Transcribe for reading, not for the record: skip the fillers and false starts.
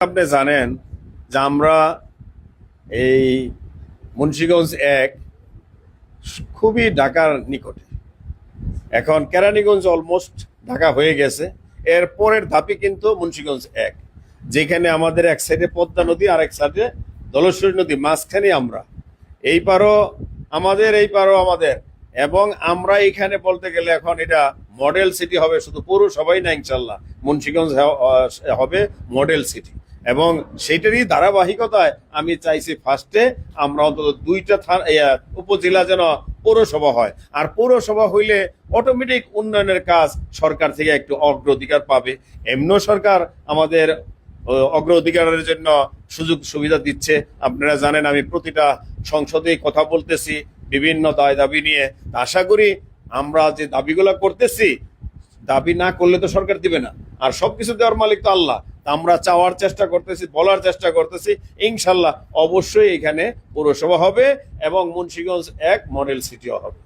আপনি জানেন যে আমরা এই মুন্সিগঞ্জ এক খুবই ঢাকার নিকটে। এখন কেরানীগঞ্জ অলমোস্ট ঢাকা হয়ে গেছে। এর পরের ধাপে কিন্তু মুন্সিগঞ্জ এক, যেখানে আমাদের এক সাইডে পদ্মা নদী আর এক সাইডে ধলেশ্বরী নদী, মাঝখানে আমরা। এই পারও আমাদের, এই পারও আমাদের। এবং আমরা এখানে বলতে গেলে এখন এটা মডেল সিটি হবে, শুধু পৌরসভাই না, ইনশাল্লাহ মুন্সিগঞ্জ হবে মডেল সিটি। এবং সেইটারই ধারাবাহিকতায় আমি চাইছি ফার্স্টে আমরা অন্তত দুইটা উপজেলা যেন পৌরসভা হয়। আর পৌরসভা হইলে অটোমেটিক উন্নয়নের কাজ সরকার থেকে একটু অগ্রাধিকার পাবে। এমনিও সরকার আমাদের অগ্রাধিকারের জন্য সুযোগ সুবিধা দিচ্ছে। আপনারা জানেন আমি প্রতিটা সংসদে কথা বলতেছি বিভিন্ন দায় দাবি নিয়ে। আশা করি আমরা যে দাবিগুলো করতেছি, দাবি না করলে তো সরকার দিবে না, আর সবকিছু দেওয়ার মালিক তো আল্লাহ। আমরা চাওয়ার চেষ্টা করতেছি, বলার চেষ্টা করতেছি, ইনশাল্লাহ অবশ্যই এখানে পৌরসভা হবে এবং মুন্সিগঞ্জ এক মডেল সিটিও হবে।